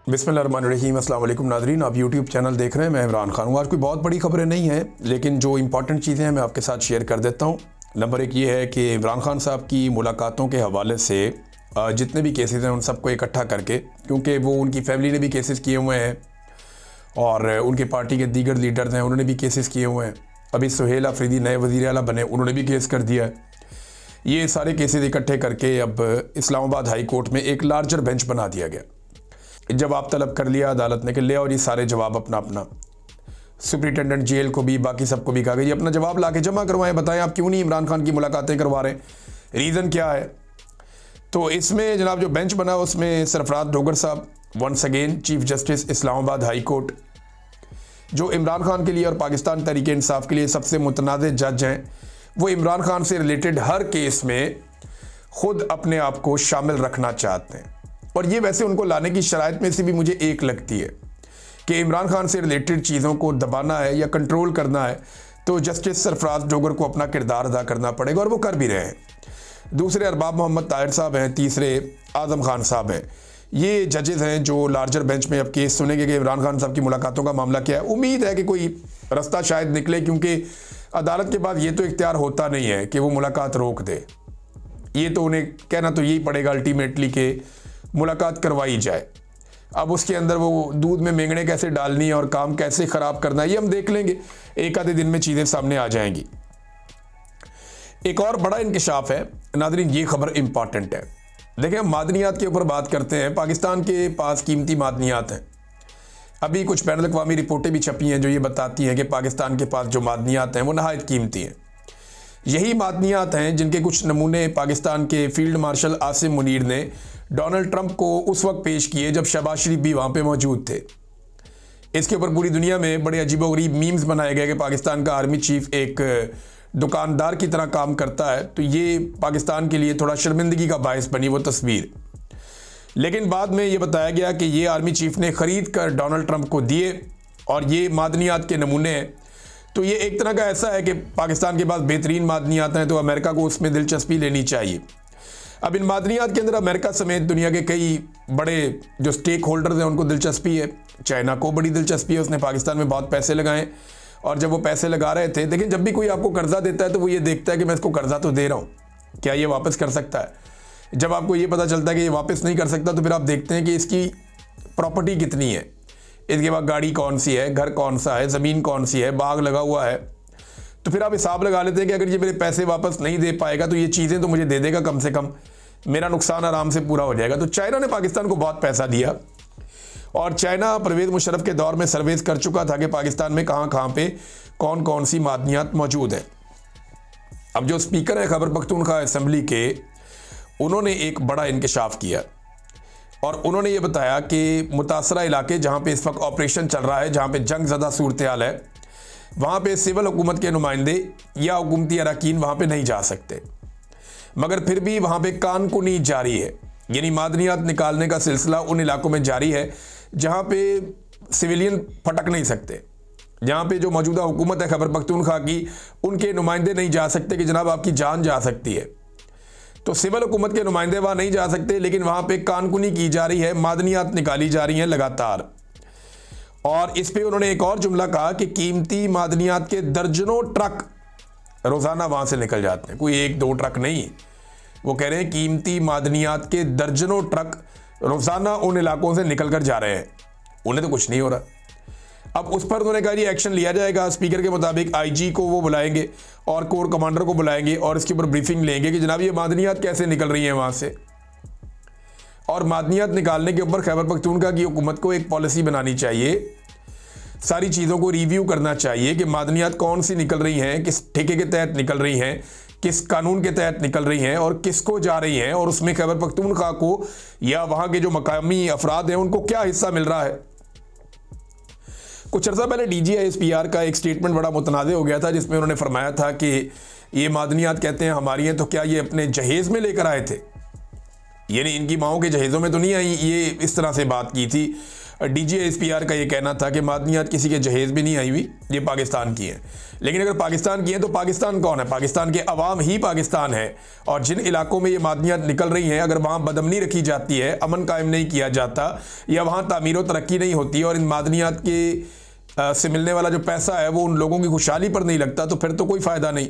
बिस्मिल्लाहिर्रहमानिर्रहीम। अस्सलाम वालेकुम नाज़रीन, आप यूट्यूब चैनल देख रहे हैं। मैं इमरान खान हूँ। आज कोई बहुत बड़ी खबरें नहीं हैं, लेकिन जो इंपॉर्टेंट चीज़ें हैं मैं आपके साथ शेयर कर देता हूँ। नंबर एक ये है कि इमरान खान साहब की मुलाकातों के हवाले से जितने भी केसेस हैं उन सबको इकट्ठा करके, क्योंकि वो उनकी फैमिली ने भी केसेस किए हुए हैं और उनकी पार्टी के दीगर लीडर्स हैं उन्होंने भी केसेस किए हुए हैं। अभी सुहेल अफरीदी नए वज़ीर आला बने, उन्होंने भी केस कर दिया है। ये सारे केसेस इकट्ठे करके अब इस्लामाबाद हाई कोर्ट में एक लार्जर बेंच बना दिया गया। जवाब तलब कर लिया अदालत ने कि ले और ये सारे जवाब अपना अपना सुप्रिटेंडेंट जेल को भी, बाकी सबको भी कहा कि ये अपना जवाब ला के जमा करवाएं, बताएं आप क्यों नहीं इमरान खान की मुलाकातें करवा रहे हैं, रीज़न क्या है। तो इसमें जनाब जो बेंच बना उसमें सरफराज डोगर साहब, once again chief justice Islamabad high court, जो इमरान खान के लिए और पाकिस्तान तहरीक इंसाफ के लिए सबसे मुतनाज़ जज हैं, वो इमरान खान से रिलेटेड हर केस में ख़ुद अपने आप को शामिल रखना चाहते हैं। और ये वैसे उनको लाने की शराइत में से भी मुझे एक लगती है कि इमरान खान से रिलेटेड चीज़ों को दबाना है या कंट्रोल करना है तो जस्टिस सरफराज डोगर को अपना किरदार अदा करना पड़ेगा, और वो कर भी रहे हैं। दूसरे अरबाब मोहम्मद ताहिर साहब हैं, तीसरे आज़म खान साहब हैं। ये जजेस हैं जो लार्जर बेंच में अब केस सुनेंगे कि इमरान खान साहब की मुलाकातों का मामला क्या है। उम्मीद है कि कोई रास्ता शायद निकले, क्योंकि अदालत के बाद ये तो इख्तियार होता नहीं है कि वो मुलाकात रोक दे। ये तो उन्हें कहना तो यही पड़ेगा अल्टीमेटली कि मुलाकात करवाई जाए। अब उसके अंदर वो दूध में मेंगड़े कैसे डालनी है और काम कैसे ख़राब करना है ये हम देख लेंगे, एक आधे दिन में चीज़ें सामने आ जाएंगी। एक और बड़ा इंकशाफ है नाज़रीन, ये खबर इंपॉर्टेंट है। देखें, हम मादनियात के ऊपर बात करते हैं। पाकिस्तान के पास कीमती मादनियात हैं। अभी कुछ बैनुल अक़वामी रिपोर्टें भी छपी हैं जो ये बताती हैं कि पाकिस्तान के पास जो मादनियात हैं वो नहायत कीमती हैं। यही मादनियात हैं जिनके कुछ नमूने पाकिस्तान के फील्ड मार्शल आसिम मुनीर ने डोनाल्ड ट्रंप को उस वक्त पेश किए जब शहबाज शरीफ भी वहाँ पे मौजूद थे। इसके ऊपर पूरी दुनिया में बड़े अजीबोगरीब मीम्स बनाए गए कि पाकिस्तान का आर्मी चीफ एक दुकानदार की तरह काम करता है। तो ये पाकिस्तान के लिए थोड़ा शर्मिंदगी का बायस बनी वो तस्वीर। लेकिन बाद में ये बताया गया कि ये आर्मी चीफ ने ख़रीद कर डोनाल्ड ट्रंप को दिए और ये मादनियात के नमूने हैं। तो ये एक तरह का ऐसा है कि पाकिस्तान के पास बेहतरीन मादनियात हैं तो अमेरिका को उसमें दिलचस्पी लेनी चाहिए। अब इन मादनियात के अंदर अमेरिका समेत दुनिया के कई बड़े जो स्टेक होल्डर्स हैं उनको दिलचस्पी है। चाइना को बड़ी दिलचस्पी है, उसने पाकिस्तान में बहुत पैसे लगाए और जब वो पैसे लगा रहे थे, लेकिन जब भी कोई आपको कर्जा देता है तो वो ये देखता है कि मैं इसको कर्जा तो दे रहा हूँ, क्या ये वापस कर सकता है। जब आपको ये पता चलता है कि ये वापस नहीं कर सकता तो फिर आप देखते हैं कि इसकी प्रॉपर्टी कितनी है, इसके बाद गाड़ी कौन सी है, घर कौन सा है, ज़मीन कौन सी है, बाग लगा हुआ है। तो फिर आप हिसाब लगा लेते हैं कि अगर ये मेरे पैसे वापस नहीं दे पाएगा तो ये चीज़ें तो मुझे दे देगा, कम से कम मेरा नुकसान आराम से पूरा हो जाएगा। तो चाइना ने पाकिस्तान को बहुत पैसा दिया और चाइना परवेज़ मुशर्रफ के दौर में सर्वेस कर चुका था कि पाकिस्तान में कहाँ कहाँ पे कौन कौन सी मादनियात मौजूद हैं। अब जो स्पीकर है खैबर पख्तूनख्वा असेंबली के, उन्होंने एक बड़ा इंकशाफ किया और उन्होंने ये बताया कि मुतासरा इलाके जहाँ पे इस वक्त ऑपरेशन चल रहा है, जहाँ पे जंग ज़दा सूरत हाल है, वहाँ पे सिविल हुकूमत के नुमाइंदे या हुकूमती अरकान वहाँ पे नहीं जा सकते, मगर फिर भी वहाँ पे कानकुनी जारी है। यानी मादनियात निकालने का सिलसिला उन इलाकों में जारी है जहाँ पे सिविलियन फटक नहीं सकते, जहाँ पे जो मौजूदा हुकूमत है खैबर पख्तूनख्वा की, उनके नुमाइंदे नहीं जा सकते कि जनाब आपकी जान जा सकती है। तो सिविल हुकूमत के नुमाइंदे वहाँ नहीं जा सकते, लेकिन वहाँ पे कानकुनी की जा रही है, मादनियात निकाली जा रही हैं लगातार। और इस पे उन्होंने एक और जुमला कहा कि कीमती मादनियात के दर्जनों ट्रक रोज़ाना वहाँ से निकल जाते हैं, कोई एक दो ट्रक नहीं। वो कह रहे हैं कीमती मादनियात के दर्जनों ट्रक रोज़ाना उन इलाकों से निकल कर जा रहे हैं, उन्हें तो कुछ नहीं हो रहा। अब उस पर उन्होंने कहा ये एक्शन लिया जाएगा। स्पीकर के मुताबिक आईजी को वो बुलाएंगे और कोर कमांडर को बुलाएंगे और इसके ऊपर ब्रीफिंग लेंगे कि जनाब ये मादनियात कैसे निकल रही हैं वहाँ से। और मादनियात निकालने के ऊपर खैबर पख्तूनख्वा की हुकूमत को एक पॉलिसी बनानी चाहिए, सारी चीज़ों को रिव्यू करना चाहिए कि मादनियात कौन सी निकल रही हैं, किस ठेके के तहत निकल रही हैं, किस कानून के तहत निकल रही हैं और किसको जा रही हैं, और उसमें खैबर पख्तूनख्वा को या वहाँ के जो मकामी अफराद हैं उनको क्या हिस्सा मिल रहा है। कुछ अर्सा पहले DGISPR का एक स्टेटमेंट बड़ा मुतनाज़ हो गया था जिसमें उन्होंने फरमाया था कि ये मादनियात कहते हैं हमारी हैं, तो क्या ये अपने जहेज़ में लेकर आए थे, यानी इनकी माओं के जहेज़ों में तो नहीं आई। ये इस तरह से बात की थी DGISPR का ये कहना था कि मादनियात किसी के जहेज़ भी नहीं आई हुई, ये पाकिस्तान की हैं। लेकिन अगर पाकिस्तान की हैं तो पाकिस्तान कौन है? पाकिस्तान के अवाम ही पाकिस्तान है। और जिन इलाकों में ये मादनियात निकल रही हैं, अगर वहाँ बदअमनी रखी जाती है, अमन कायम नहीं किया जाता, या वहाँ तामीर व तरक्की नहीं होती और इन मादनियात के से मिलने वाला जो पैसा है वो उन लोगों की खुशहाली पर नहीं लगता, तो फिर तो कोई फ़ायदा नहीं।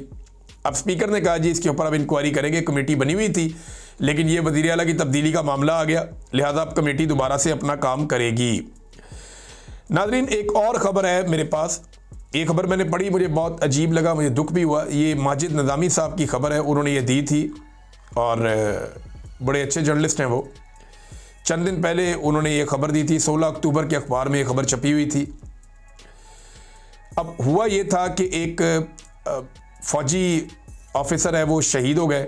अब स्पीकर ने कहा जी इसके ऊपर अब इंक्वायरी करेंगे, कमेटी बनी हुई थी, लेकिन ये वज़ीर आला की तब्दीली का मामला आ गया, लिहाजा अब कमेटी दोबारा से अपना काम करेगी। नाज़रीन, एक और ख़बर है मेरे पास। ये खबर मैंने पढ़ी, मुझे बहुत अजीब लगा, मुझे दुख भी हुआ। ये माजिद निज़ामी साहब की खबर है, उन्होंने ये दी थी और बड़े अच्छे जर्नलिस्ट हैं वो। चंद दिन पहले उन्होंने ये खबर दी थी, 16 अक्टूबर के अखबार में ये खबर छपी हुई थी। अब हुआ ये था कि एक फ़ौजी ऑफिसर है वो शहीद हो गए।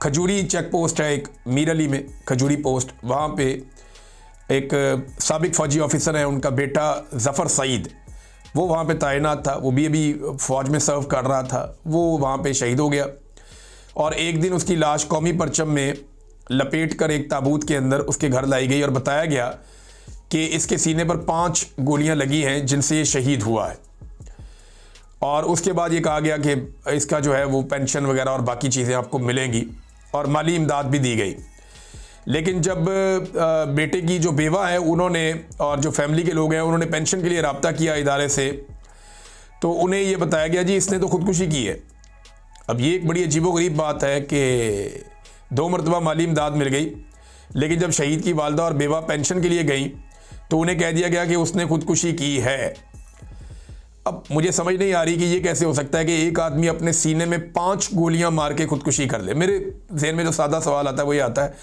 खजूरी चेक पोस्ट है एक मीर अली में, खजूरी पोस्ट, वहाँ पे एक साबिक फ़ौजी ऑफिसर है, उनका बेटा ज़फ़र सईद, वो वहाँ पे तैनात था, वो भी अभी फ़ौज में सर्व कर रहा था, वो वहाँ पे शहीद हो गया। और एक दिन उसकी लाश कौमी परचम में लपेट कर एक ताबूत के अंदर उसके घर लाई गई और बताया गया कि इसके सीने पर 5 गोलियां लगी हैं जिनसे ये शहीद हुआ है। और उसके बाद ये कहा गया कि इसका जो है वो पेंशन वगैरह और बाकी चीज़ें आपको मिलेंगी और माली इमदाद भी दी गई। लेकिन जब बेटे की जो बेवा है उन्होंने और जो फैमिली के लोग हैं उन्होंने पेंशन के लिए रब्ता किया इदारे से, तो उन्हें ये बताया गया जी इसने तो ख़ुदकुशी की है। अब ये एक बड़ी अजीबोगरीब बात है कि 2 मरतबा माली इमदाद मिल गई, लेकिन जब शहीद की वालदा और बेवा पेंशन के लिए गई तो उन्हें कह दिया गया कि उसने खुदकुशी की है। अब मुझे समझ नहीं आ रही कि ये कैसे हो सकता है कि एक आदमी अपने सीने में 5 गोलियां मार के खुदकुशी कर ले। मेरे जहन में जो सादा सवाल आता है वो ये आता है,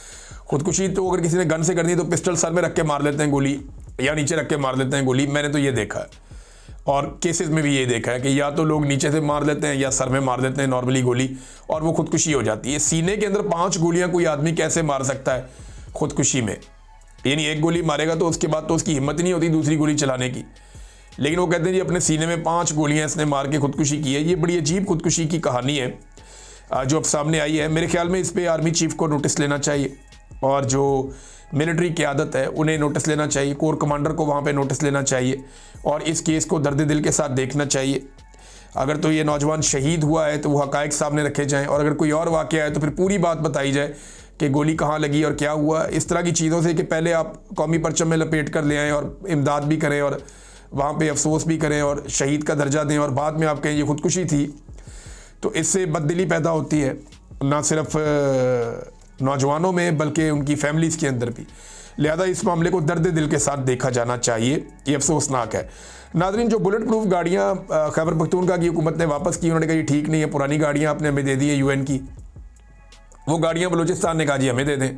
खुदकुशी तो अगर किसी ने गन से करनी है तो पिस्टल सर में रख के मार लेते हैं गोली, या नीचे रख के मार लेते हैं गोली। मैंने तो ये देखा है और केसेस में भी ये देखा है कि या तो लोग नीचे से मार लेते हैं या सर में मार देते हैं नॉर्मली गोली, और वो खुदकुशी हो जाती है। सीने के अंदर 5 गोलियां कोई आदमी कैसे मार सकता है खुदकुशी में? यानी एक गोली मारेगा तो उसके बाद तो उसकी हिम्मत नहीं होती दूसरी गोली चलाने की, लेकिन वो कहते हैं जी अपने सीने में 5 गोलियां इसने मार के खुदकुशी की है। ये बड़ी अजीब खुदकुशी की कहानी है जो अब सामने आई है। मेरे ख्याल में इस पर आर्मी चीफ को नोटिस लेना चाहिए और जो मिलिट्री क़यादत है उन्हें नोटिस लेना चाहिए, कोर कमांडर को वहाँ पे नोटिस लेना चाहिए और इस केस को दर्द दिल के साथ देखना चाहिए। अगर तो ये नौजवान शहीद हुआ है तो वो हक़ाइक़ सामने रखे जाएँ, और अगर कोई और वाक़या है तो फिर पूरी बात बताई जाए कि गोली कहाँ लगी और क्या हुआ। इस तरह की चीज़ों से कि पहले आप कौमी परचम में लपेट कर ले आएँ और इमदाद भी करें और वहाँ पे अफसोस भी करें और शहीद का दर्जा दें, और बाद में आप कहें ये खुदकुशी थी, तो इससे बददिली पैदा होती है ना सिर्फ नौजवानों में बल्कि उनकी फैमिलीज़ के अंदर भी। लिहाजा इस मामले को दर्द दिल के साथ देखा जाना चाहिए, ये अफसोसनाक है। नाज़रीन, जो बुलेट प्रूफ गाड़ियाँ खैबर पख्तूनख्वा की हुकूमत ने वापस की, उन्होंने कहा ये ठीक नहीं है, पुरानी गाड़ियाँ आपने हमें दे दी है UN की, वो गाड़ियाँ बलूचिस्तान ने कहा जी हमें दे दें।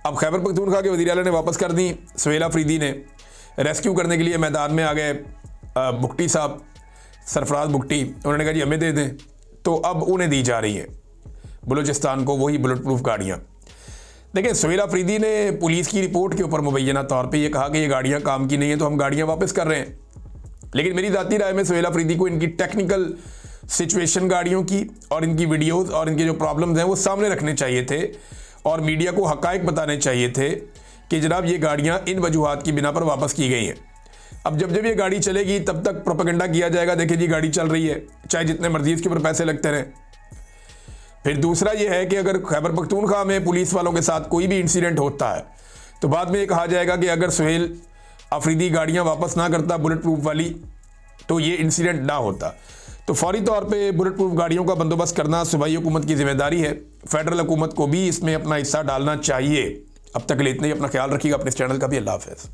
अब खैबर पख्तूनख्वा के वज़ीर आला ने वापस कर दी, सुहेल अफरीदी ने रेस्क्यू करने के लिए मैदान में आ गए। बुगटी साहब, सरफराज बुगटी, उन्होंने कहा जी हमें दे दें, तो अब उन्हें दी जा रही है बलूचिस्तान को वही बुलेट प्रूफ गाड़ियाँ। देखिए, सुहेल अफरीदी ने पुलिस की रिपोर्ट के ऊपर मुबैना तौर पे ये कहा कि ये गाड़ियाँ काम की नहीं है तो हम गाड़ियाँ वापस कर रहे हैं। लेकिन मेरी ज़ाती राय में सुहेल अफरीदी को इनकी टेक्निकल सिचुएशन गाड़ियों की और इनकी वीडियोज़ और इनके जो प्रॉब्लम्स हैं वो सामने रखने चाहिए थे और मीडिया को हक़ाइक़ बताने चाहिए थे कि जनाब ये गाड़ियाँ इन वजूहात की बिना पर वापस की गई हैं। अब जब जब ये गाड़ी चलेगी तब तक प्रोपेगेंडा किया जाएगा, देखिए जी गाड़ी चल रही है, चाहे जितने मर्जी इसके ऊपर पैसे लगते रहें। फिर दूसरा ये है कि अगर खैबर पख्तूनख्वा में पुलिस वालों के साथ कोई भी इंसिडेंट होता है तो बाद में ये कहा जाएगा कि अगर सुहेल अफरीदी गाड़ियाँ वापस ना करता बुलेट प्रूफ वाली तो ये इंसिडेंट ना होता। तो फौरी तौर पे बुलेट प्रूफ गाड़ियों का बंदोबस्त करना सूबाई हुकूमत की जिम्मेदारी है, फेडरल हुकूमत को भी इसमें अपना हिस्सा डालना चाहिए। अब तक के लिए इतना ही, अपना ख्याल रखिएगा, अपने इस चैनल का भी। अल्लाह हाफ़िज़।